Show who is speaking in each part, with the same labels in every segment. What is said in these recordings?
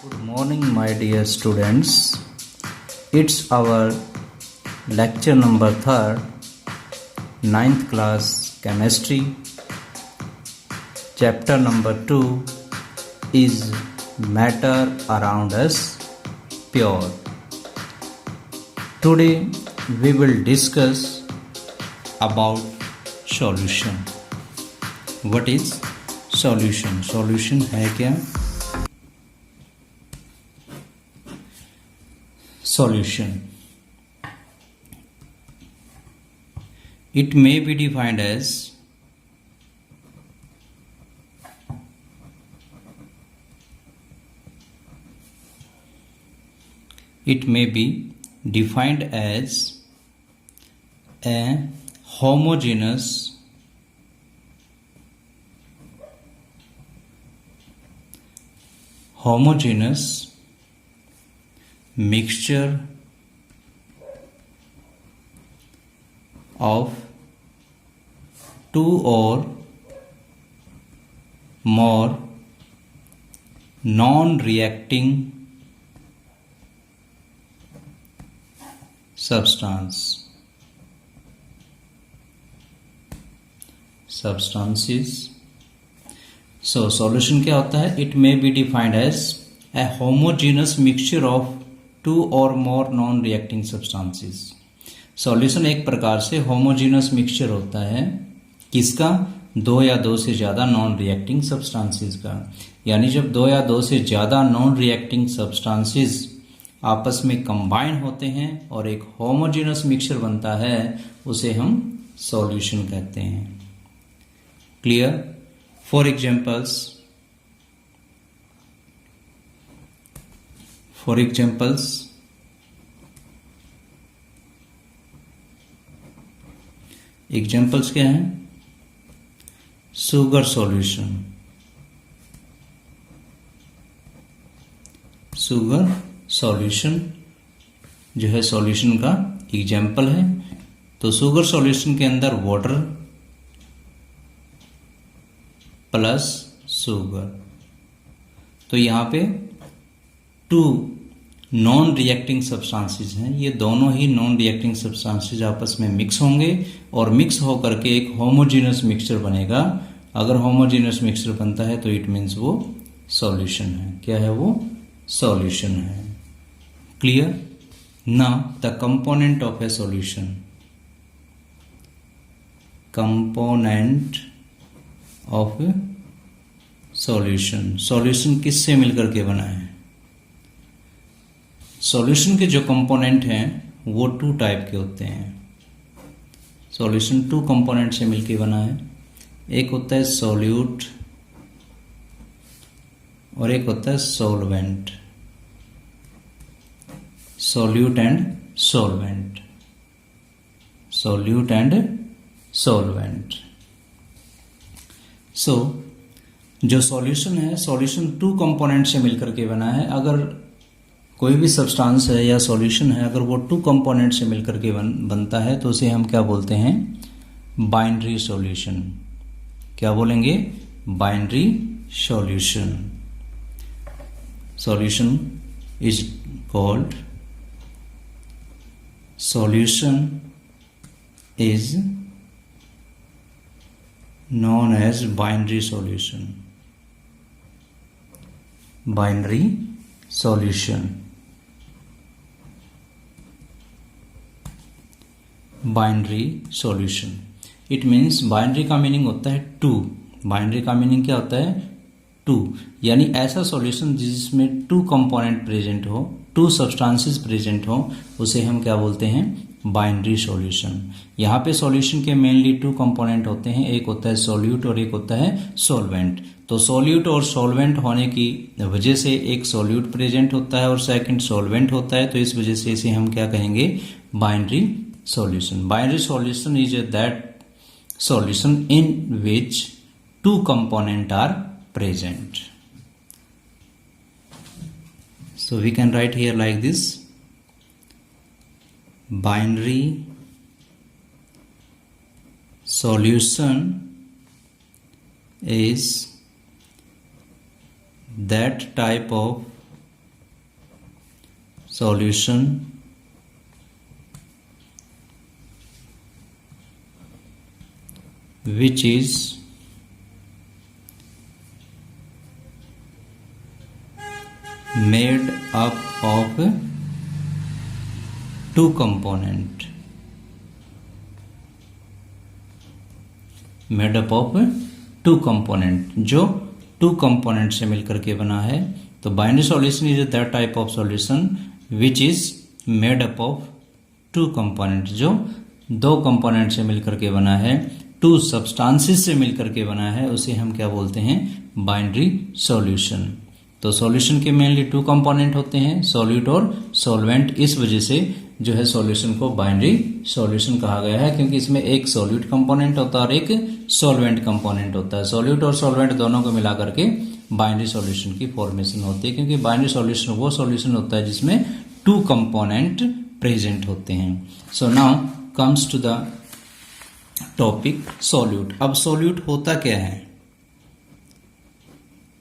Speaker 1: Good morning, my dear students. It's our lecture number 3rd, 9th class chemistry. Chapter number 2 is matter around us pure. Today we will discuss about solution. What is solution? Solution है क्या? Solution. It may be defined as a homogeneous mixture of two or more non-reacting substances. So solution क्या होता है? It may be defined as a homogeneous mixture of two or more non-reacting substances. Solution एक प्रकार से homogeneous mixture होता है किसका? दो या दो से ज्यादा नॉन रिएक्टिंग सब्सटेंसेस का। यानी जब दो या दो से ज्यादा नॉन रिएक्टिंग सब्सटेंसेस आपस में कंबाइन होते हैं और एक होमोजेनस मिक्सचर बनता है, उसे हम सॉल्यूशन कहते हैं। क्लियर? फॉर एग्जांपल्स एग्जाम्पल्स क्या हैं? शुगर सॉल्यूशन, जो है सॉल्यूशन का एग्जाम्पल है। तो शुगर सॉल्यूशन के अंदर वाटर प्लस शुगर, तो यहाँ पे टू नॉन रिएक्टिंग सब्सटेंसेस हैं। ये दोनों ही नॉन रिएक्टिंग सब्सटेंसेस आपस में मिक्स होंगे और मिक्स होकर के एक होमोजेनस मिक्सचर बनेगा। अगर होमोजेनस मिक्सचर बनता है तो इट मीन्स वो सॉल्यूशन है। क्या है वो? सॉल्यूशन है। Clear? Now the component of a solution. Component of a solution. Solution किससे मिलकर के बना है? सॉल्यूशन के जो कंपोनेंट हैं वो टू टाइप के होते हैं। सॉल्यूशन टू कंपोनेंट से मिलकर बना है। एक होता है सॉल्यूट और एक होता है solvent. Solute and solvent. So जो सॉल्यूशन है, सॉल्यूशन टू कंपोनेंट से मिलकर के बना है। अगर कोई भी सब्सटेंस है या सॉल्यूशन है, अगर वो टू कंपोनेंट से मिलकर के बनता है तो उसे हम क्या बोलते हैं? Binary solution. क्या बोलेंगे? Binary solution. Solution is called known as binary solution. Binary solution. It means binary का मीनिंग होता है टू। बाइनरी का मीनिंग क्या होता है? टू। यानी ऐसा सॉल्यूशन जिसमें टू कंपोनेंट प्रेजेंट हो, टू सब्सटेंसेस प्रेजेंट हो, उसे हम क्या बोलते हैं? Binary solution. यहाँ पे सॉल्यूशन के मेनली टू कंपोनेंट होते हैं। एक होता है सॉल्यूट और एक होता है सॉल्वेंट। तो सॉल्यूट और सॉल्वेंट होने की वजह से एक सॉल्यूट प्रेजेंट होता है और सेकंड सॉल्वेंट होता है, तो इस वजह से इसे हम क्या कहेंगे? Binary solution. Binary solution is that solution in which two components are present. So we can write here like this: binary solution is that type of solution which is made up of two component, made up of two component, जो two component से मिलकर के बना है। तो binary solution is that type of solution which is made up of two component, जो दो component से मिलकर के बना है, टू सब्सटेंसेस से मिलकर के बना है, उसे हम क्या बोलते हैं, बाइनरी सॉल्यूशन। तो सॉल्यूशन के मेनली टू कंपोनेंट होते हैं, सॉल्यूट और सॉल्वेंट। इस वजह से जो है सॉल्यूशन को बाइनरी सॉल्यूशन कहा गया है, क्योंकि इसमें एक सॉल्यूट कंपोनेंट होता है और एक सॉल्वेंट कंपोनेंट होता है। सॉल्यूट और सॉल्वेंट दोनों को मिला करके बाइनरी सॉल्यूशन की फॉर्मेशन होती है, क्योंकि बाइनरी सॉल्यूशन वो सॉल्यूशन होता है जिसमें टू कंपोनेंट प्रेजेंट होते हैं। So now comes to the topic solute. अब सॉल्यूट होता क्या है?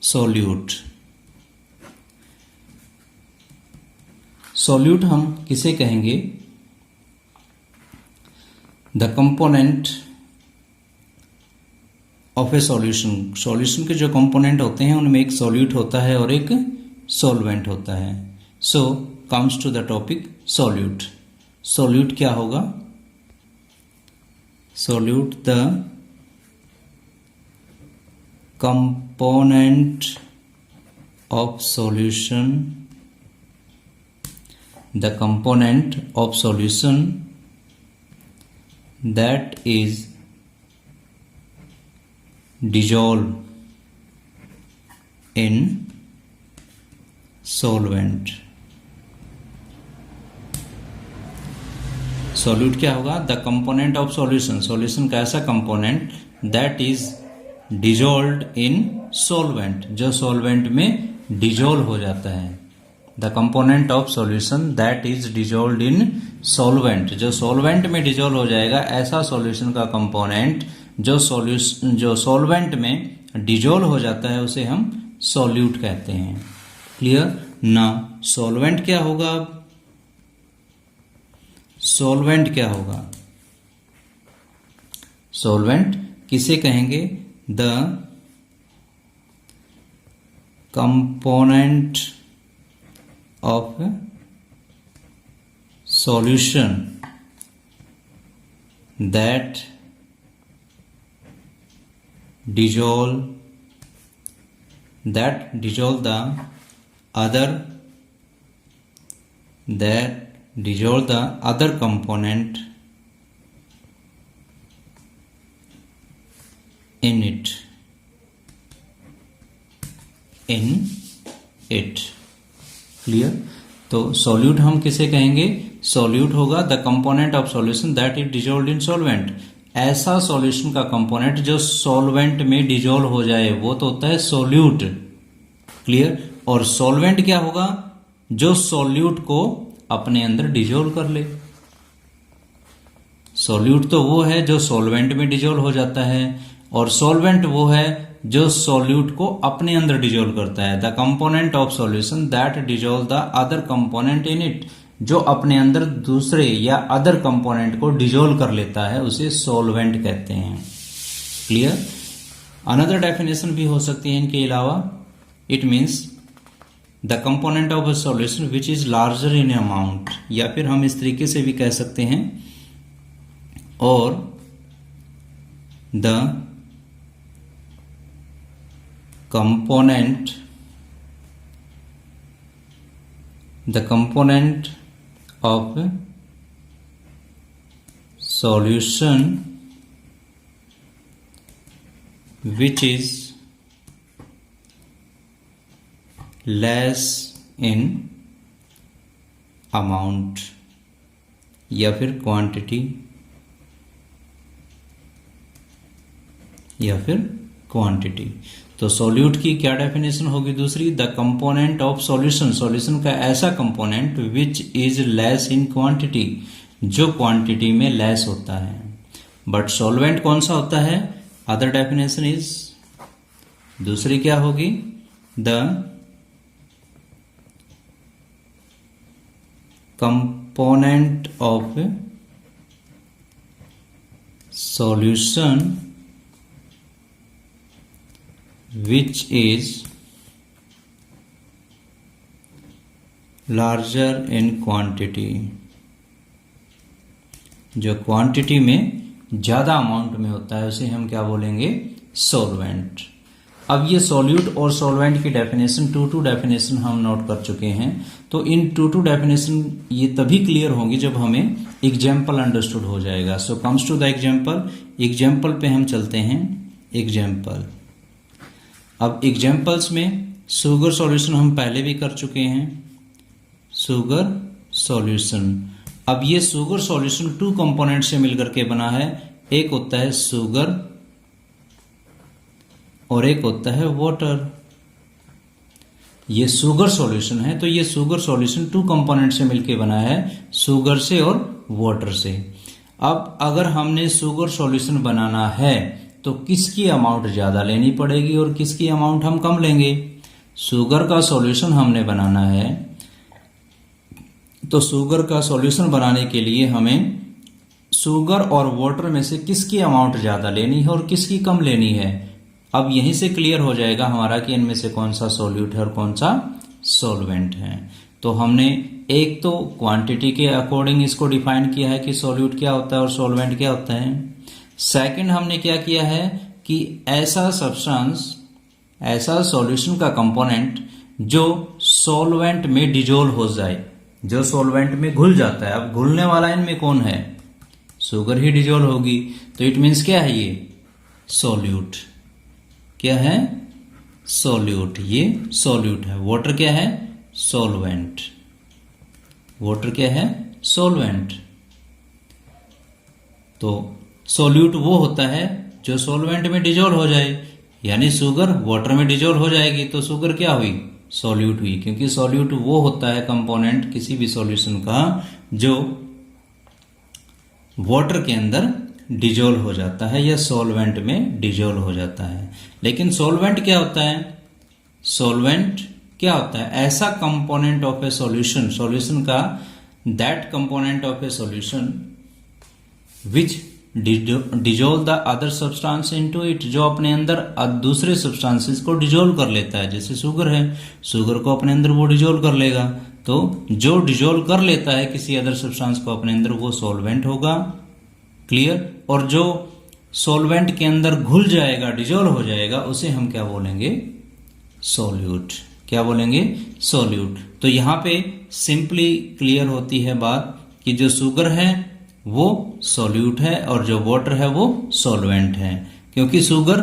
Speaker 1: सॉल्यूट, सॉल्यूट हम किसे कहेंगे? The component of a solution. Solution के जो कंपोनेंट होते हैं उनमें एक सॉल्यूट होता है और एक सॉल्वेंट होता है। So comes to the topic solute. Solute क्या होगा? Solute the component of solution, the component of solution that is dissolved in solvent। Solute क्या होगा? The component of solution, solution का ऐसा component that is dissolved in solvent, जो solvent में dissolve हो जाता है। The component of solution that is dissolved in solvent, जो सॉल्वेंट में डिजोल्व हो जाएगा, ऐसा सॉल्यूशन का कंपोनेंट जो सॉल्वेंट में डिजोल्व हो जाता है, उसे हम सॉल्यूट कहते हैं। क्लियर? नाउ सॉल्वेंट क्या होगा? सॉल्वेंट क्या होगा? सॉल्वेंट किसे कहेंगे? The component of solution that dissolve the other component in it clear? तो सॉल्यूट हम किसे कहेंगे? सॉल्यूट होगा the component of solution that is dissolved in solvent, ऐसा सॉल्यूशन का कंपोनेंट जो सॉल्वेंट में डिजोल्व हो जाए, वो तो होता है सॉल्यूट। क्लियर? और सॉल्वेंट क्या होगा? जो सॉल्यूट को अपने अंदर डिजोल्व कर ले। सॉल्यूट तो वो है जो सॉल्वेंट में डिजोल्व हो जाता है, और सॉल्वेंट वो है जो सॉल्यूट को अपने अंदर डिजोल्व करता है। The component of solution that dissolve the other component in it, जो अपने अंदर दूसरे या अदर कंपोनेंट को डिजोल्व कर लेता है, उसे सॉल्वेंट कहते हैं। क्लियर? अनदर डेफिनेशन भी हो सकती है इनके अलावा। It means the component of a solution which is larger in amount, या फिर हम इस तरीके से भी कह सकते हैं, और the component of solution which is less in amount, या फिर क्वांटिटी, या फिर क्वांटिटी। तो सॉल्यूट की क्या डेफिनेशन होगी दूसरी? The component of solution, solution का ऐसा component which is less in quantity, जो क्वांटिटी में लेस होता है। बट सॉल्वेंट कौन सा होता है? अदर डेफिनेशन इज, दूसरी क्या होगी? The component of solution which is larger in quantity, जो क्वांटिटी में ज़्यादा अमाउंट में होता है उसे हम क्या बोलेंगे, सॉल्वेंट। अब ये सॉल्यूट और सॉल्वेंट की डेफिनेशन टू डेफिनेशन हम नोट कर चुके हैं। तो इन टू डेफिनेशन ये तभी क्लियर होंगी जब हमें एग्जाम्पल अंडरस्टूड हो जाएगा। So comes to the example पे हम चलते हैं। एग्जाम्पल, अब एग्जाम्पल्स में शुगर सॉल्यूशन हम पहले भी कर चुके हैं, शुगर सॉल्यूशन। अब ये शुगर सॉल्यूशन 2 कंपोनेंट से मिलकर के बना है, एक होता है शुगर और एक होता है वाटर। ये शुगर सॉल्यूशन है, तो ये शुगर सॉल्यूशन 2 कंपोनेंट से मिलकर बना है, शुगर से और वाटर से। अब अगर हमने शुगर सॉल्यूशन बनाना है तो किसकी अमाउंट ज्यादा लेनी पड़ेगी और किसकी अमाउंट हम कम लेंगे। शुगर का सॉल्यूशन हमने बनाना है, तो शुगर का सॉल्यूशन बनाने के लिए हमें शुगर और वाटर में से किसकी अमाउंट ज्यादा लेनी है और किसकी कम लेनी है। अब यहीं से क्लियर हो जाएगा हमारा कि इनमें से कौन सा सॉल्यूट है और कौन सा सॉल्वेंट है। तो हमने एक तो क्वांटिटी के अकॉर्डिंग इसको डिफाइन किया है कि सॉल्यूट क्या होता है और सॉल्वेंट क्या होता है। सेकंड हमने क्या किया है कि ऐसा सब्सटेंस, ऐसा सॉल्यूशन का कंपोनेंट जो सॉल्वेंट में डिजोल्व हो जाए, जो सॉल्वेंट में घुल जाता है। अब घुलने वाला इनमें कौन है, शुगर ही डिजोल्व होगी, तो इट मीन्स क्या है, ये सॉल्यूट। क्या है, सॉल्यूट, ये सॉल्यूट है। वाटर क्या है, सॉल्वेंट। वाटर क्या है, सॉल्वेंट। तो सॉल्यूट वो होता है जो सॉल्वेंट में डिजोल्व हो जाए, यानी शुगर वाटर में डिजोल्व हो जाएगी तो शुगर क्या हुई, सॉल्यूट हुई। क्योंकि सॉल्यूट वो होता है कंपोनेंट किसी भी सॉल्यूशन का जो वाटर के अंदर डिजोल्व हो जाता है या सॉल्वेंट में डिजोल्व हो जाता है। लेकिन सॉल्वेंट क्या होता है, सॉल्वेंट क्या होता है, ऐसा component of a solution, solution का that component of a solution which dissolve the other substance into it, जो अपने अंदर दूसरे सब्सटेंसेस को डिजोल्व कर लेता है। जैसे शुगर है, शुगर को अपने अंदर वो डिजोल्व कर लेगा, तो जो डिजोल्व कर लेता है किसी अदर सब्सटेंस को अपने अंदर वो सॉल्वेंट होगा। क्लियर। और जो सॉल्वेंट के अंदर घुल जाएगा, डिजोल्व हो जाएगा, उसे हम क्या बोलेंगे, सॉल्यूट। क्या बोलेंगे, सॉल्यूट। तो यहां पे सिंपली क्लियर होती है बात कि जो शुगर है वो सॉल्यूट है और जो वाटर है वो सॉल्वेंट है। क्योंकि शुगर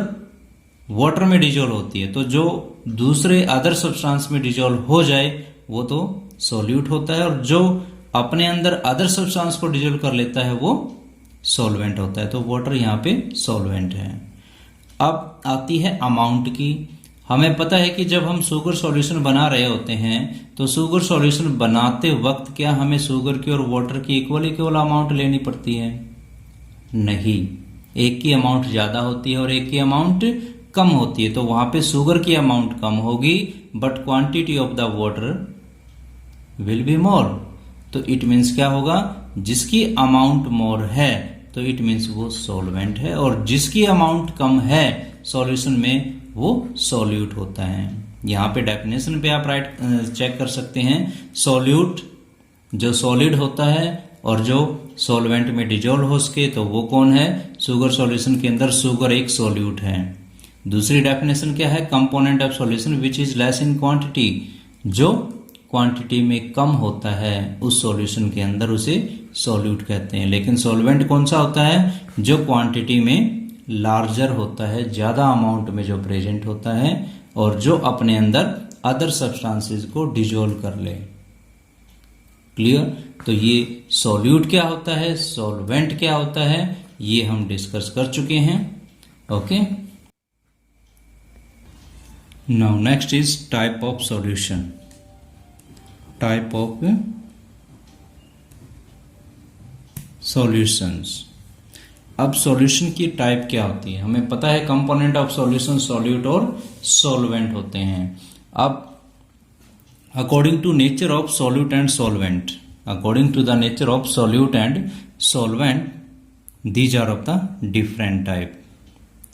Speaker 1: वाटर में डिजोल्व होती है, तो जो दूसरे अदर सब्सटेंस में डिजोल्व हो जाए वो तो सॉल्यूट होता है, और जो अपने अंदर अदर सब्सटेंस को डिजोल्व कर लेता है वो सॉल्वेंट होता है। तो वाटर यहाँ पे सॉल्वेंट है। अब आती है अमाउंट की। हमें पता है कि जब हम शुगर सॉल्यूशन बना रहे होते हैं तो शुगर सॉल्यूशन बनाते वक्त क्या हमें शुगर की और वाटर की इक्वल अमाउंट लेनी पड़ती है? नहीं, एक की अमाउंट ज्यादा होती है और एक की अमाउंट कम होती है। तो वहां पे शुगर की अमाउंट कम होगी but quantity of the water will be more. तो इट मीन्स क्या होगा, जिसकी अमाउंट मोर है तो इट मीन्स वो सॉल्वेंट है, और जिसकी अमाउंट कम है सॉल्यूशन में वो सॉल्यूट होता है। यहाँ पे डेफिनेशन पे आप राइट चेक कर सकते हैं। सॉल्यूट जो सॉलिड होता है और जो सॉल्वेंट में डिजोल्व हो सके तो वो कौन है, शुगर सॉल्यूशन के अंदर शुगर एक सॉल्यूट है। दूसरी डेफिनेशन क्या है, component of solution which is less in quantity, जो क्वांटिटी में कम होता है उस सॉल्यूशन के अंदर उसे सॉल्यूट कहते हैं। लेकिन सॉल्वेंट कौन सा होता है, जो क्वांटिटी में लार्जर होता है, ज्यादा अमाउंट में जो प्रेजेंट होता है और जो अपने अंदर अदर सब्सटेंसेस को डिजोल्व कर ले। क्लियर। तो ये सॉल्यूट क्या होता है, सॉल्वेंट क्या होता है, ये हम डिस्कस कर चुके हैं। Okay, now next is type of solution. Type of solutions. अब सॉल्यूशन की टाइप क्या होती है, हमें पता है कंपोनेंट ऑफ सॉल्यूशन सॉल्यूट और सॉल्वेंट होते हैं। अब according to nature of solute and solvent, according to the nature of solute and solvent these are of the different type,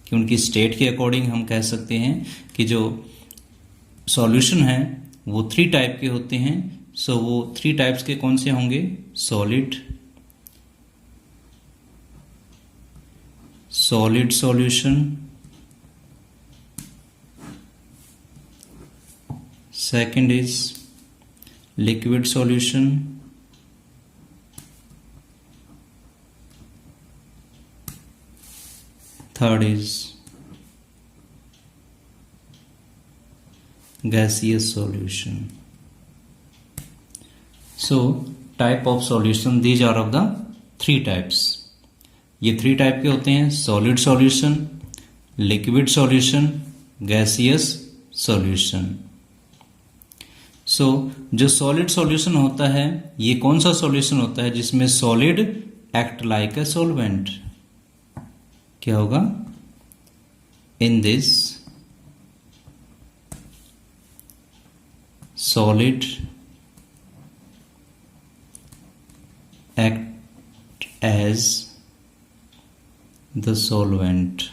Speaker 1: कि उनकी स्टेट के अकॉर्डिंग हम कह सकते हैं कि जो सॉल्यूशन है वो 3 टाइप के होते हैं। सो वो 3 टाइप्स के कौन से होंगे? Solid, solid solution, second is liquid solution, third is gaseous solution. So type of solution, these are of the 3 types. ये 3 टाइप के होते हैं: solid solution, liquid solution, gaseous solution. So जो सॉलिड सॉल्यूशन होता है ये कौन सा सॉल्यूशन होता है? जिसमें solid act like a solvent. क्या होगा? In this solid act as the solvent,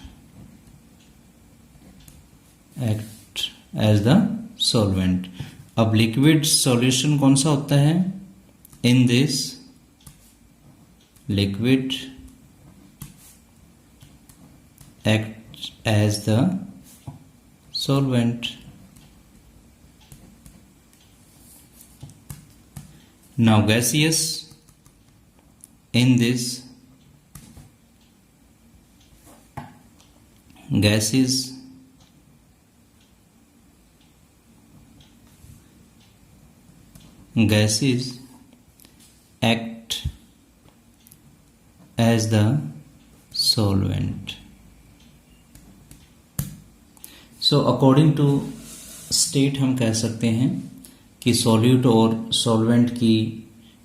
Speaker 1: act as the solvent। अब लिक्विड सॉल्यूशन कौन सा होता है? In this liquid act as the solvent। Now gaseous, in this gases act as the solvent। So according to state हम कह सकते हैं कि सॉल्यूट और सॉल्वेंट की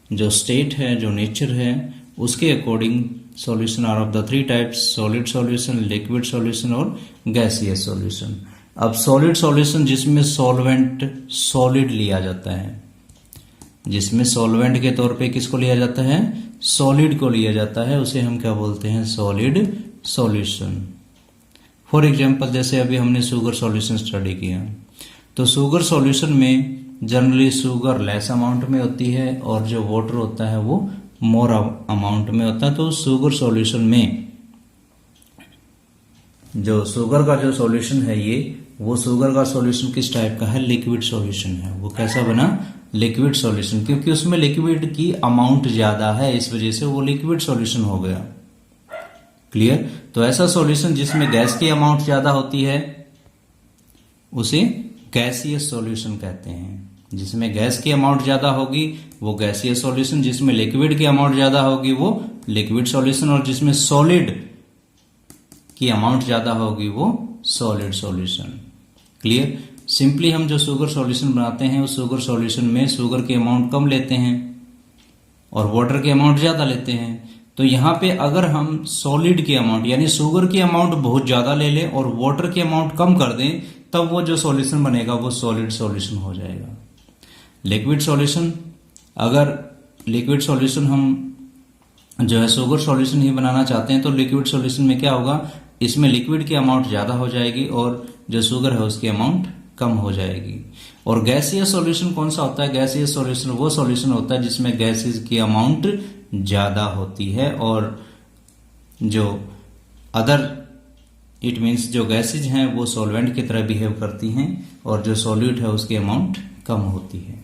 Speaker 1: जो स्टेट है, जो नेचर है, उसके according solution are of the 3 types: solid solution, liquid solution और गैसियस सॉल्यूशन। अब सॉलिड सॉल्यूशन जिसमें सॉल्वेंट सॉलिड लिया जाता है, जिसमें सॉल्वेंट के तौर पे किसको लिया जाता है? सॉलिड को लिया जाता है, उसे हम क्या बोलते हैं? Solid solution. फॉर एग्जाम्पल जैसे अभी हमने शुगर सॉल्यूशन स्टडी किया, तो शुगर सॉल्यूशन में जनरली शुगर लेस अमाउंट में होती है और जो वाटर होता है वो मोर अमाउंट में होता है। तो शुगर सॉल्यूशन में जो शुगर का जो सॉल्यूशन है ये, वो शुगर का सॉल्यूशन किस टाइप का है? लिक्विड सॉल्यूशन है। वो कैसा बना? लिक्विड सॉल्यूशन, क्योंकि उसमें लिक्विड की अमाउंट ज्यादा है, इस वजह से वो लिक्विड सॉल्यूशन हो गया। क्लियर? तो ऐसा सॉल्यूशन जिसमें गैस की अमाउंट ज्यादा होती है उसे गैसियस सॉल्यूशन कहते हैं। जिसमें गैस की अमाउंट ज्यादा होगी वो गैसियस सॉल्यूशन, जिसमें लिक्विड की अमाउंट ज्यादा होगी वो लिक्विड सॉल्यूशन, और जिसमें सॉलिड की अमाउंट ज्यादा होगी वो सॉलिड सॉल्यूशन। क्लियर? सिंपली हम जो शुगर सॉल्यूशन बनाते हैं उस शुगर सॉल्यूशन में शुगर की अमाउंट कम लेते हैं और वाटर की अमाउंट ज्यादा लेते हैं। तो यहां पे अगर हम सॉलिड की अमाउंट यानी शुगर की अमाउंट बहुत ज्यादा ले लें और वाटर की अमाउंट कम कर दें, तब वो जो सॉल्यूशन बनेगा वो सॉलिड सॉल्यूशन हो जाएगा। लिक्विड सॉल्यूशन, अगर लिक्विड सॉल्यूशन हम जो है शुगर सॉल्यूशन ही बनाना चाहते हैं तो लिक्विड सॉल्यूशन में क्या होगा? इसमें लिक्विड की अमाउंट ज्यादा हो जाएगी और जो शुगर है उसकी अमाउंट कम हो जाएगी। और गैसियस सॉल्यूशन कौन सा होता है? गैसियस सॉल्यूशन वो सॉल्यूशन होता है जिसमें गैसेस की अमाउंट ज्यादा होती है और जो अदर इट मीन्स जो गैसेज हैं वो सॉल्वेंट की तरह बिहेव करती हैं और जो सॉल्यूट है उसकी अमाउंट कम होती है।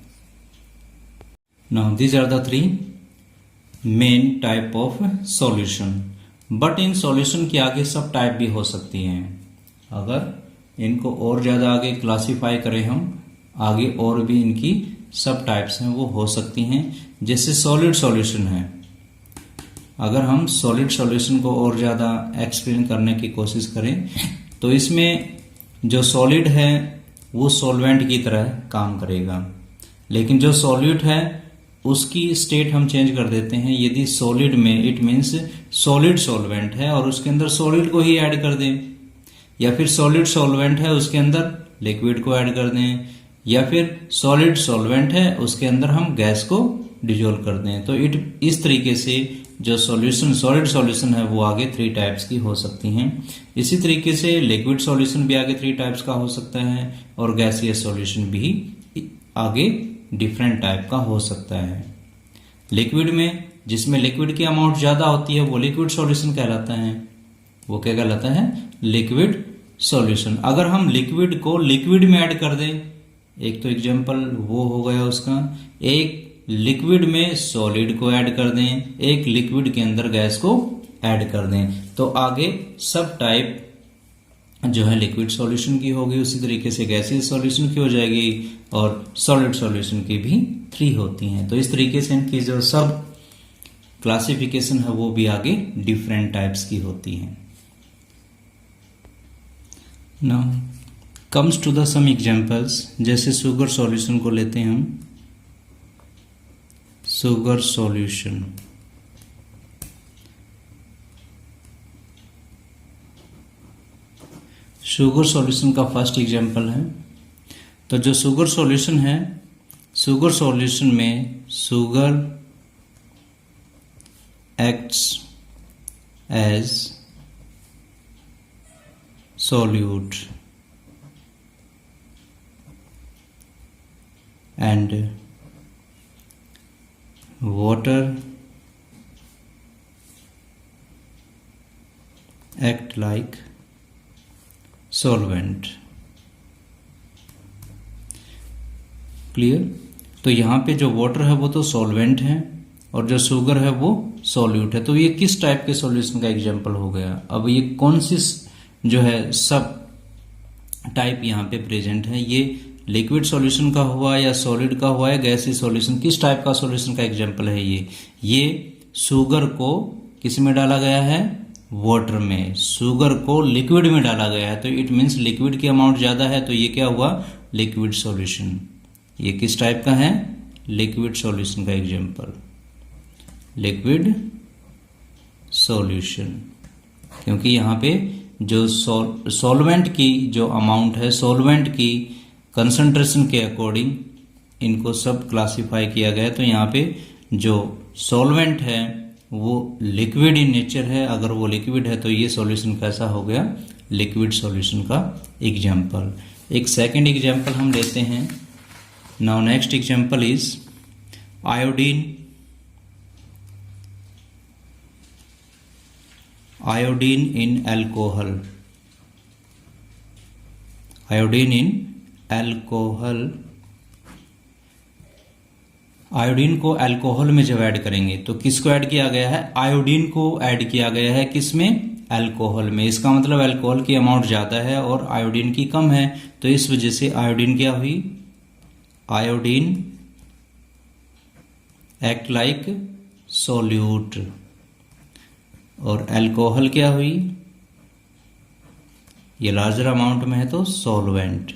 Speaker 1: Now these are the 3 main type of solution. But इन सॉल्यूशन की आगे सब टाइप भी हो सकती हैं। अगर इनको और ज्यादा आगे क्लासिफाई करें हम, आगे और भी इनकी सब टाइप्स हैं वो हो सकती हैं। जैसे सॉलिड सॉल्यूशन है, अगर हम सॉलिड सॉल्यूशन को और ज्यादा एक्सप्लेन करने की कोशिश करें तो इसमें जो सॉलिड है वो सॉल्वेंट की तरह काम करेगा, लेकिन जो सॉल्यूट है उसकी स्टेट हम चेंज कर देते हैं। यदि सॉलिड में इट मीन्स सॉलिड सॉल्वेंट है और उसके अंदर सॉलिड को ही ऐड कर दें, या फिर सॉलिड सॉल्वेंट है उसके अंदर लिक्विड को ऐड कर दें, या फिर सॉलिड सॉल्वेंट है उसके अंदर हम गैस को डिजोल्व करते हैं। तो इस तरीके से जो सॉल्यूशन सॉलिड सॉल्यूशन है वो आगे 3 टाइप्स की हो सकती हैं। इसी तरीके से लिक्विड सॉल्यूशन भी आगे 3 टाइप्स का हो सकता है और गैसियस सॉल्यूशन भी आगे डिफरेंट टाइप का हो सकता है। लिक्विड में जिसमें लिक्विड की अमाउंट ज्यादा होती है वो लिक्विड सॉल्यूशन कहलाता है। वो क्या कहलाता है? Liquid solution. अगर हम लिक्विड को लिक्विड में ऐड कर दें, एक तो एग्जांपल वो हो गया उसका, एक लिक्विड में सॉलिड को ऐड कर दें, एक लिक्विड के अंदर गैस को ऐड कर दें, तो आगे सब टाइप जो है लिक्विड सॉल्यूशन की होगी। उसी तरीके से गैसियस सॉल्यूशन की हो जाएगी और सॉलिड सॉल्यूशन की भी 3 होती हैं। तो इस तरीके से इनकी जो सब क्लासिफिकेशन है वो भी आगे डिफरेंट टाइप्स की होती हैं। Now comes to the some examples, जैसे शुगर सॉल्यूशन को लेते हैं हम। शुगर सॉल्यूशन, शुगर सॉल्यूशन का फर्स्ट एग्जांपल है। तो जो शुगर सॉल्यूशन है, शुगर सॉल्यूशन में sugar acts as solute and water act like solvent। Clear? तो यहाँ पे जो वाटर है वो तो सॉल्वेंट है और जो शुगर है वो सॉल्यूट है। तो ये किस टाइप के सॉल्यूशन का एग्जांपल हो गया? अब ये कौन सी जो है सब टाइप यहाँ पे प्रेजेंट है, ये लिक्विड सॉल्यूशन का हुआ या सॉलिड का हुआ या गैसीय सॉल्यूशन, किस टाइप का सॉल्यूशन का एग्जांपल है ये शुगर को किस में डाला गया है? वाटर में। शुगर को लिक्विड में डाला गया है तो इट मीन्स लिक्विड की अमाउंट ज्यादा है, तो ये क्या हुआ? Liquid solution. ये किस टाइप का है? लिक्विड सॉल्यूशन का एग्जांपल, लिक्विड सॉल्यूशन। क्योंकि यहाँ पे जो सॉल्वेंट की जो अमाउंट है, सॉल्वेंट की कंसंट्रेशन के अकॉर्डिंग इनको सब क्लासिफाई किया गया है। तो यहाँ पे जो सॉल्वेंट है वो लिक्विड इन नेचर है। अगर वो लिक्विड है तो ये सॉल्यूशन कैसा हो गया? लिक्विड सॉल्यूशन का एग्जांपल। एक सेकंड एग्जांपल हम लेते हैं। Now next example is iodine. Iodine in alcohol. Iodine in alcohol. Iodine को अल्कोहल में जब ऐड करेंगे तो किसको ऐड किया गया है? आयोडीन को ऐड किया गया है किसमें? अल्कोहल में। इसका मतलब अल्कोहल की अमाउंट ज्यादा है और आयोडीन की कम है, तो इस वजह से आयोडीन क्या हुई? आयोडीन एक्ट लाइक सोल्यूट और अल्कोहल क्या हुई? ये लार्जर अमाउंट में है तो सॉल्वेंट।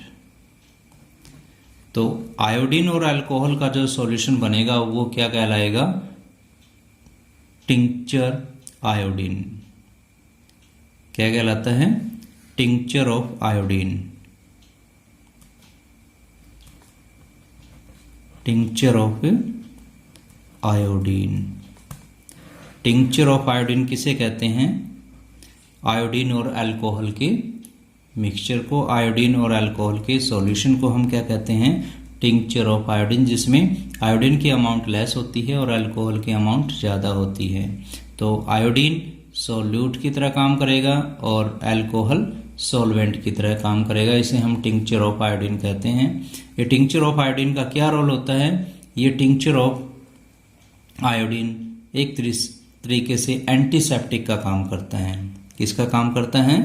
Speaker 1: तो आयोडीन और अल्कोहल का जो सॉल्यूशन बनेगा वो क्या कहलाएगा? Tincture iodine. क्या कहलाता है? Tincture of iodine. Tincture of iodine. Tincture of iodine किसे कहते हैं? आयोडीन और अल्कोहल के मिक्सचर को, आयोडीन और अल्कोहल के सॉल्यूशन को हम क्या कहते हैं? टिंक्चर ऑफ आयोडीन, जिसमें आयोडीन की अमाउंट लेस होती है और अल्कोहल की अमाउंट ज़्यादा होती है। तो आयोडीन सॉल्यूट की तरह काम करेगा और अल्कोहल सॉल्वेंट की तरह काम करेगा। इसे हम टिंक्चर ऑफ आयोडीन कहते हैं। ये टिंक्चर ऑफ आयोडीन का क्या रोल होता है? ये टिंक्चर ऑफ आयोडीन एक तरीके से एंटीसेप्टिक का काम करता है। किसका काम करता है?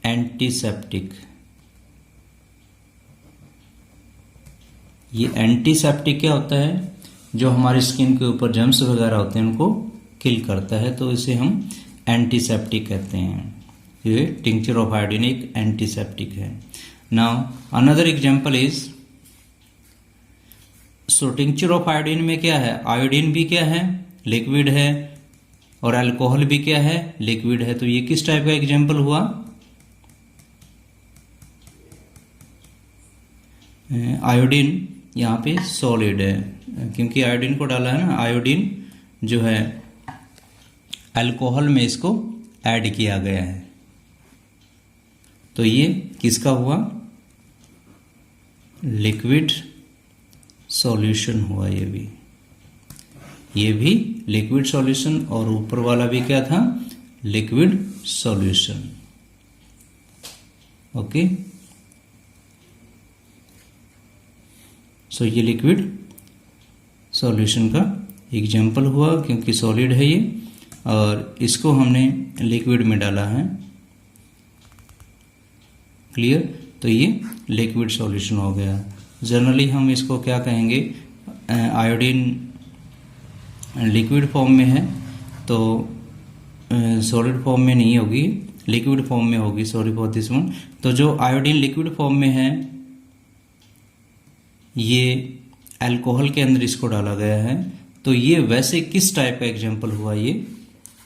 Speaker 1: एंटीसेप्टिक। ये एंटीसेप्टिक क्या होता है? जो हमारी स्किन के ऊपर जर्म्स वगैरह होते हैं उनको किल करता है, तो इसे हम एंटीसेप्टिक कहते हैं। ये टिंक्चर ऑफ आयोडीन एक एंटीसेप्टिक है। Now another example is, so tincture of iodine में क्या है? आयोडीन भी क्या है? लिक्विड है और अल्कोहल भी क्या है? लिक्विड है। तो ये किस टाइप का एग्जांपल हुआ? आयोडीन यहाँ पे सॉलिड है, क्योंकि आयोडीन को डाला है ना, आयोडीन जो है अल्कोहल में इसको ऐड किया गया है, तो ये किसका हुआ, लिक्विड सॉल्यूशन हुआ। ये भी लिक्विड सॉल्यूशन, और ऊपर वाला भी क्या था, लिक्विड सॉल्यूशन। ओके, सो ये लिक्विड सॉल्यूशन का एग्जाम्पल हुआ, क्योंकि सॉलिड है ये और इसको हमने लिक्विड में डाला है। क्लियर, तो ये लिक्विड सॉल्यूशन हो गया। जनरली हम इसको क्या कहेंगे, आयोडीन लिक्विड फॉर्म में है तो सॉलिड फॉर्म में नहीं होगी, लिक्विड फॉर्म में होगी, सॉरी फॉर दिस वन। तो जो आयोडीन लिक्विड फॉर्म में है, ये अल्कोहल के अंदर इसको डाला गया है, तो ये वैसे किस टाइप का एग्जाम्पल हुआ, ये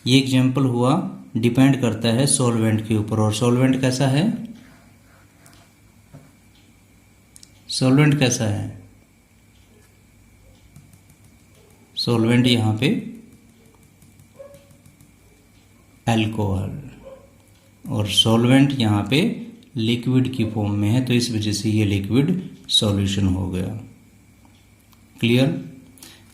Speaker 1: एग्जाम्पल हुआ, डिपेंड करता है सॉल्वेंट के ऊपर। और सॉल्वेंट कैसा है, सॉल्वेंट कैसा है, सॉल्वेंट यहां पे अल्कोहल, और सॉल्वेंट यहां पे लिक्विड की फॉर्म में है, तो इस वजह से ये लिक्विड सॉल्यूशन हो गया। क्लियर,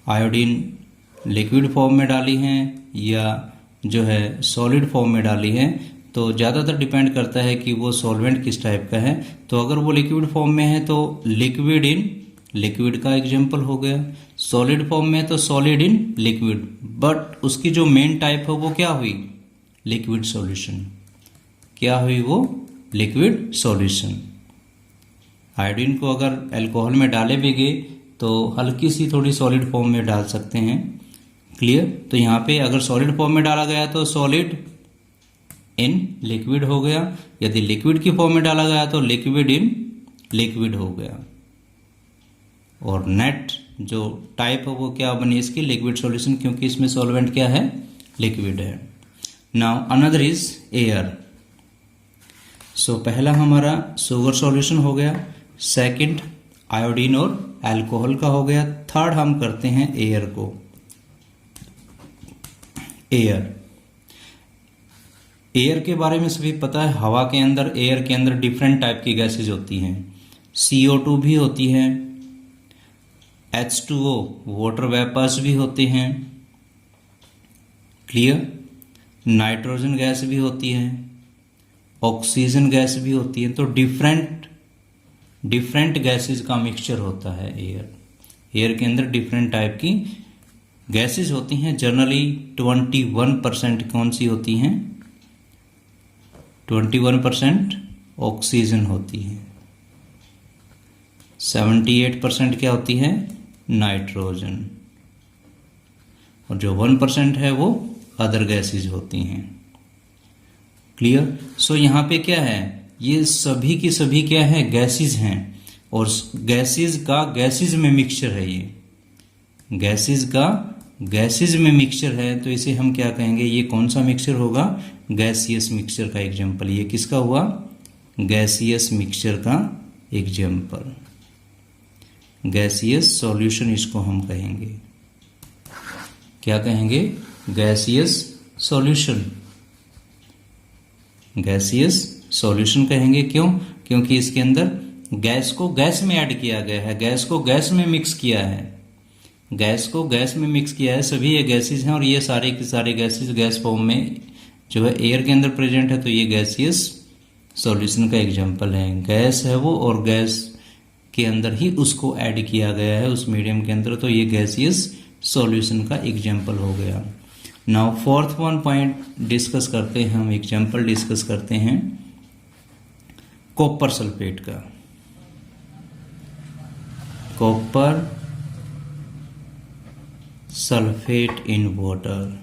Speaker 1: आयोडीन लिक्विड फॉर्म में डाली हैं या जो है सॉलिड फॉर्म में डाली है, तो ज़्यादातर डिपेंड करता है कि वो सॉल्वेंट किस टाइप का है। तो अगर वो लिक्विड फॉर्म में है तो लिक्विड इन लिक्विड का एग्जाम्पल हो गया, सॉलिड फॉर्म में है तो सॉलिड इन लिक्विड, बट उसकी जो मेन टाइप है वो क्या हुई, लिक्विड सॉल्यूशन। क्या हुई वो, लिक्विड सॉल्यूशन। आयोडीन को अगर अल्कोहल में डाले भी गए तो हल्की सी थोड़ी सॉलिड फॉर्म में डाल सकते हैं। क्लियर, तो यहाँ पे अगर सॉलिड फॉर्म में डाला गया तो सॉलिड इन लिक्विड हो गया, यदि लिक्विड की फॉर्म में डाला गया तो लिक्विड इन लिक्विड हो गया, और नेट जो टाइप है वो क्या बनी इसकी, लिक्विड सॉल्यूशन, क्योंकि इसमें सॉल्वेंट क्या है, लिक्विड है। Now another is air. So पहला हमारा शुगर सॉल्यूशन हो गया, सेकंड आयोडीन और अल्कोहल का हो गया, थर्ड हम करते हैं एयर को। एयर के बारे में सभी पता है, हवा के अंदर, एयर के अंदर डिफरेंट टाइप की गैसेज होती हैं। CO2 भी होती है, H2O वाटर वेपर्स भी होते हैं। क्लियर, नाइट्रोजन गैस भी होती है, ऑक्सीजन गैस भी होती है, तो डिफरेंट गैसेज का मिक्सचर होता है एयर के अंदर डिफरेंट टाइप की गैसेज होती हैं। जनरली 21% कौन सी होती हैं, 21% ऑक्सीजन होती है, 78% क्या होती है, नाइट्रोजन, और जो 1% है वो अदर गैसेज होती हैं। क्लियर, सो यहाँ पे क्या है, ये सभी की सभी क्या है, गैसेज हैं, और गैसेज का गैसेज में मिक्सचर है, ये गैसेज का गैसेज में मिक्सचर है, तो इसे हम क्या कहेंगे, ये कौन सा मिक्सचर होगा, गैसियस मिक्सचर का एग्जाम्पल। ये किसका हुआ, गैसियस मिक्सचर का एग्जाम्पल, गैसियस सॉल्यूशन इसको हम कहेंगे। क्या कहेंगे, गैसियस सॉल्यूशन, गैसियस सॉल्यूशन कहेंगे। क्यों, क्योंकि इसके अंदर गैस को गैस में ऐड किया गया है, गैस को गैस में मिक्स किया है, गैस को गैस में मिक्स किया है, सभी ये गैसेज हैं, और ये सारे के सारे गैसेज गैस फॉर्म में जो है एयर के अंदर प्रेजेंट है, तो ये गैसियस सॉल्यूशन का एग्जांपल है। गैस है वो, और गैस के अंदर ही उसको ऐड किया गया है उस मीडियम के अंदर, तो ये गैसियस सॉल्यूशन का एग्जांपल हो गया। Now fourth one point discuss करते हैं, हम एग्जांपल डिस्कस करते हैं कॉपर सल्फेट का। Copper sulphate in water,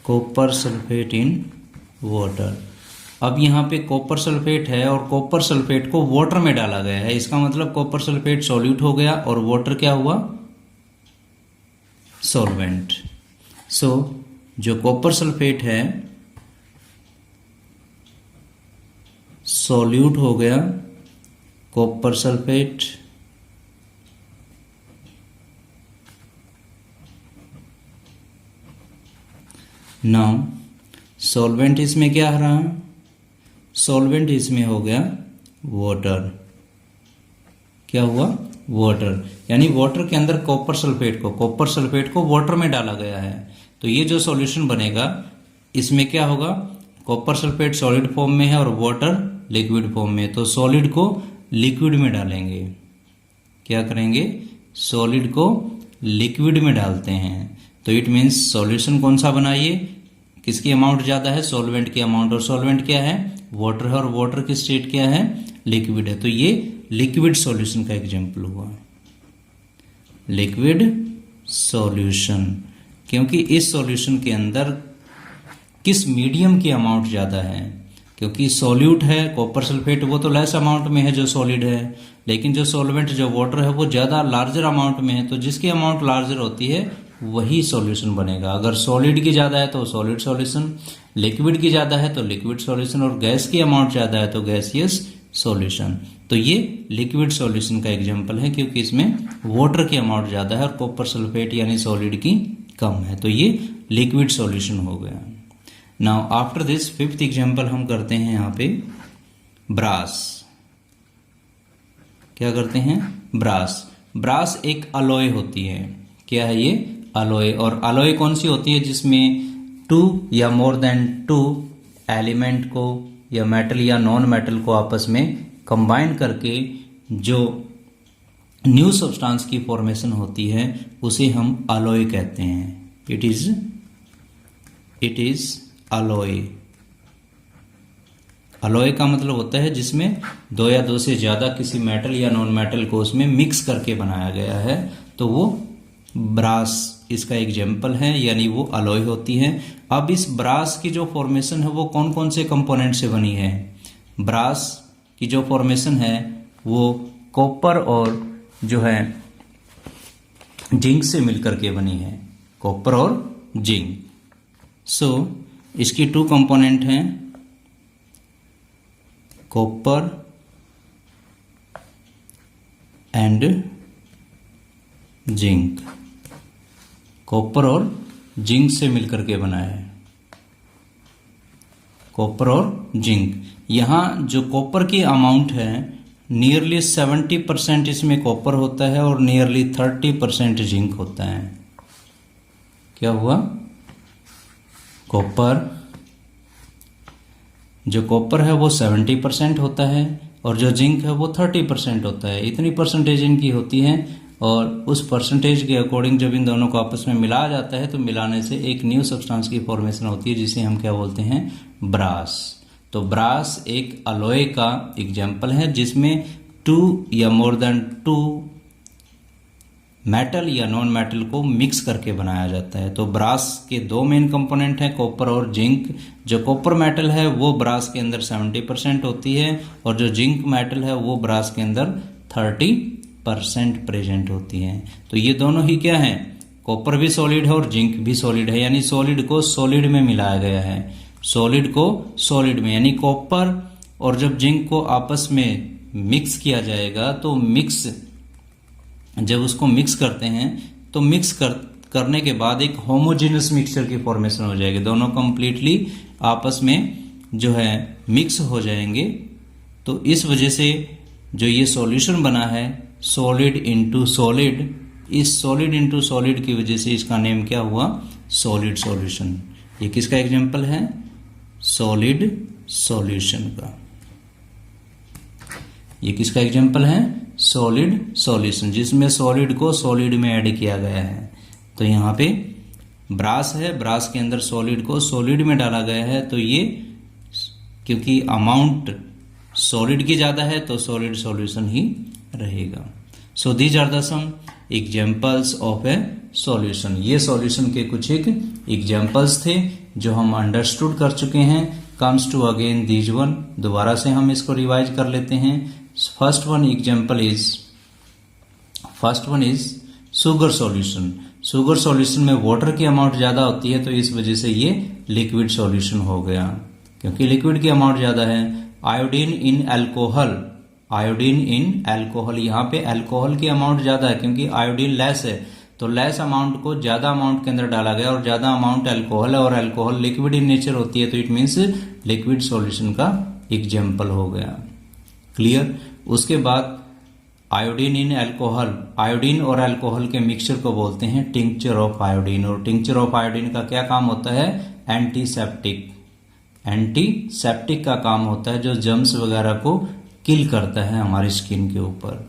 Speaker 1: copper sulphate in water. अब यहाँ पे कॉपर सल्फेट है और कॉपर सल्फेट को वाटर में डाला गया है, इसका मतलब कॉपर सल्फेट सॉल्यूट हो गया और वाटर क्या हुआ, सॉल्वेंट। सो जो कॉपर सल्फेट है सॉल्यूट हो गया कॉपर सल्फेट, नाउ सॉल्वेंट इसमें क्या आ रहा, सॉल्वेंट इसमें हो गया वाटर। क्या हुआ, वाटर, यानी वाटर के अंदर कॉपर सल्फेट को वाटर में डाला गया है। तो ये जो सॉल्यूशन बनेगा इसमें क्या होगा, कॉपर सल्फेट सॉलिड फॉर्म में है और वाटर लिक्विड फॉर्म में, तो सॉलिड को लिक्विड में डालेंगे। क्या करेंगे, सॉलिड को लिक्विड में डालते हैं। तो इट मीन्स सॉल्यूशन कौन सा बना, ये किसकी अमाउंट ज्यादा है, सॉल्वेंट की अमाउंट, और सॉल्वेंट क्या है, वाटर है, और वाटर की स्टेट क्या है, लिक्विड है। तो ये लिक्विड सॉल्यूशन का एग्जांपल हुआ, लिक्विड सॉल्यूशन। क्योंकि इस सॉल्यूशन के अंदर किस मीडियम की अमाउंट ज्यादा है, क्योंकि सॉल्यूट है कॉपर सल्फेट, वो तो लेस अमाउंट में है जो सॉलिड है, लेकिन जो सॉल्वेंट जो वाटर है वो ज्यादा लार्जर अमाउंट में है। तो जिसकी अमाउंट लार्जर होती है वही सॉल्यूशन बनेगा। अगर सॉलिड की ज्यादा है तो सॉलिड सॉल्यूशन, लिक्विड की ज्यादा है तो लिक्विड सॉल्यूशन, और गैस की अमाउंट ज्यादा है तो गैसियस सॉल्यूशन। तो ये लिक्विड सॉल्यूशन का एग्जांपल है, क्योंकि इसमें वाटर की अमाउंट ज्यादा है और कॉपर सल्फेट यानी सॉलिड की कम है। तो ये लिक्विड सॉल्यूशन हो गया। Now after this fifth example हम करते हैं यहाँ पे ब्रास। क्या करते हैं, ब्रास। ब्रास एक अलॉय होती है। क्या है ये, अलॉय। और अलॉय कौन सी होती है, जिसमें 2 या मोर देन 2 एलिमेंट को या मेटल या नॉन मेटल को आपस में कंबाइन करके जो न्यू सब्सटेंस की फॉर्मेशन होती है उसे हम अलॉय कहते हैं। It is alloy. अलॉय का मतलब होता है जिसमें 2 या 2 से ज्यादा किसी मेटल या नॉन मेटल को उसमें मिक्स करके बनाया गया है, तो वो ब्रास इसका एग्जाम्पल है, यानी वो अलॉय होती है। अब इस ब्रास की जो फॉर्मेशन है वो कौन कौन से कंपोनेंट से बनी है, ब्रास की जो फॉर्मेशन है वो कॉपर और जो है जिंक से मिलकर के बनी है, कॉपर और जिंक। सो इसकी 2 कंपोनेंट हैं, कॉपर एंड जिंक। कॉपर और जिंक से मिलकर के बना है, कॉपर और जिंक। यहां जो कॉपर की अमाउंट है नियरली 70% इसमें कॉपर होता है और नियरली 30% जिंक होता है। क्या हुआ, कॉपर, जो कॉपर है वो 70% होता है और जो जिंक है वो 30% होता है। इतनी परसेंटेज इनकी होती है और उस परसेंटेज के अकॉर्डिंग जब इन दोनों को आपस में मिलाया जाता है तो मिलाने से एक न्यू सब्सटेंस की फॉर्मेशन होती है जिसे हम क्या बोलते हैं, ब्रास। तो ब्रास एक अलॉय का एग्जाम्पल है जिसमें 2 या मोर देन 2 मेटल या नॉन मेटल को मिक्स करके बनाया जाता है। तो ब्रास के 2 मेन कंपोनेंट हैं, कॉपर और जिंक। जो कॉपर मेटल है वो ब्रास के अंदर 70% होती है और जो जिंक मेटल है वो ब्रास के अंदर 30% प्रेजेंट होती है। तो ये दोनों ही क्या है, कॉपर भी सॉलिड है और जिंक भी सॉलिड है, यानी सॉलिड को सॉलिड में मिलाया गया है, सॉलिड को सॉलिड में, यानी कॉपर और जब जिंक को आपस में मिक्स किया जाएगा तो जब उसको मिक्स करते हैं तो करने के बाद एक होमोजेनस मिक्सचर की फॉर्मेशन हो जाएगी। दोनों कंप्लीटली आपस में जो है मिक्स हो जाएंगे। तो इस वजह से जो ये सॉल्यूशन बना है सॉलिड इनटू सॉलिड, इस सॉलिड इनटू सॉलिड की वजह से इसका नेम क्या हुआ, सॉलिड सॉल्यूशन। ये किसका एग्जांपल है, सॉलिड सॉल्यूशन का। ये किसका एग्जांपल है, सॉलिड सॉल्यूशन, जिसमें सॉलिड को सॉलिड में ऐड किया गया है। तो यहाँ पे ब्रास है, ब्रास के अंदर सॉलिड को सॉलिड में डाला गया है। तो ये क्योंकि अमाउंट सॉलिड की ज्यादा है तो सॉलिड सॉल्यूशन ही रहेगा। So these are the some examples of a solution. ये सॉल्यूशन के कुछ एक एग्जांपल्स थे जो हम अंडरस्टूड कर चुके हैं। Comes to again these one, दोबारा से हम इसको रिवाइज कर लेते हैं। First one is sugar solution. Sugar solution में वाटर की अमाउंट ज्यादा होती है तो इस वजह से ये लिक्विड सॉल्यूशन हो गया, क्योंकि लिक्विड की अमाउंट ज्यादा है। आयोडीन इन अल्कोहल आयोडीन इन अल्कोहल, यहाँ पे अल्कोहल की अमाउंट ज्यादा है क्योंकि आयोडीन लेस है, तो लेस अमाउंट को ज्यादा अमाउंट के अंदर डाला गया और ज्यादा अमाउंट अल्कोहल है और अल्कोहल लिक्विड इन नेचर होती है, तो इट मीन्स लिक्विड सॉल्यूशन का एग्जाम्पल हो गया। क्लियर। उसके बाद आयोडीन इन अल्कोहल, आयोडीन और अल्कोहल के मिक्सचर को बोलते हैं टिंक्चर ऑफ आयोडीन, और टिंक्चर ऑफ आयोडीन का क्या काम होता है? एंटीसेप्टिक, एंटीसेप्टिक का काम होता है जो जर्म्स वगैरह को किल करता है हमारी स्किन के ऊपर।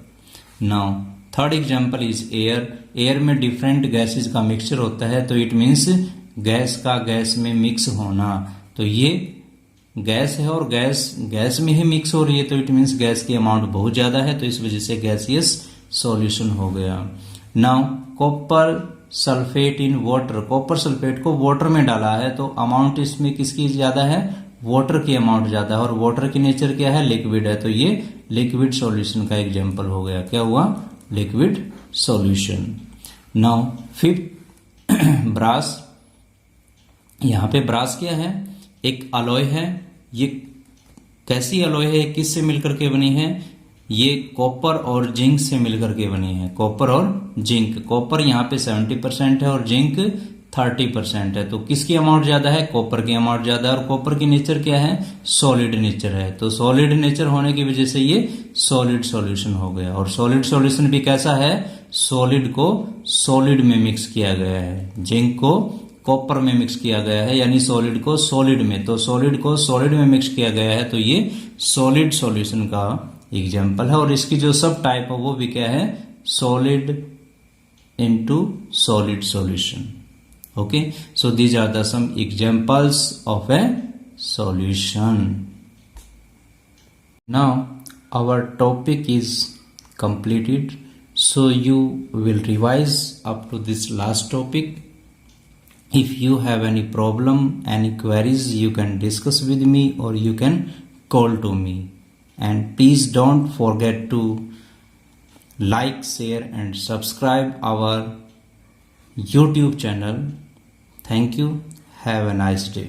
Speaker 1: Now third example is air, air में डिफरेंट गैसेस का मिक्सचर होता है, तो इट मीन्स गैस का गैस में मिक्स होना, तो ये गैस है और गैस में ही मिक्स हो रही है, तो इट मीन्स गैस की अमाउंट बहुत ज्यादा है, तो इस वजह से गैसियस सॉल्यूशन हो गया। Now copper sulphate in water, copper sulphate को वाटर में डाला है, तो अमाउंट इसमें किसकी ज्यादा है? वाटर की अमाउंट ज्यादा है, और वाटर की नेचर क्या है? लिक्विड है, तो ये लिक्विड सॉल्यूशन का एग्जांपल हो गया। क्या हुआ? Liquid solution. Now fifth brass, यहां पे ब्रास क्या है? एक अलॉय है। ये कैसी अलॉय है? किससे मिलकर के बनी है? ये कॉपर और जिंक से मिलकर के बनी है, कॉपर और जिंक। कॉपर यहाँ पे 70% है और जिंक 30% है, तो किसकी अमाउंट ज्यादा है? कॉपर की अमाउंट ज्यादा है, और कॉपर की नेचर क्या है? सॉलिड नेचर है, तो सॉलिड नेचर होने की वजह से ये सॉलिड सॉल्यूशन हो गया। और सॉलिड सॉल्यूशन भी कैसा है? सॉलिड को सॉलिड में मिक्स किया गया है, जिंक को कॉपर में मिक्स किया गया है, यानी सॉलिड को सॉलिड में, तो सॉलिड को सॉलिड में मिक्स किया गया है, तो ये सॉलिड सॉल्यूशन का एग्जाम्पल है। और इसकी जो सब टाइप है वो भी क्या है? Solid into solid solution. Okay, so these are the some examples of a solution. Now our topic is completed, so you will revise up to this last topic. If you have any problem, any queries, you can discuss with me or you can call to me. And please don't forget to like, share and subscribe our YouTube channel. Thank you. Have a nice day.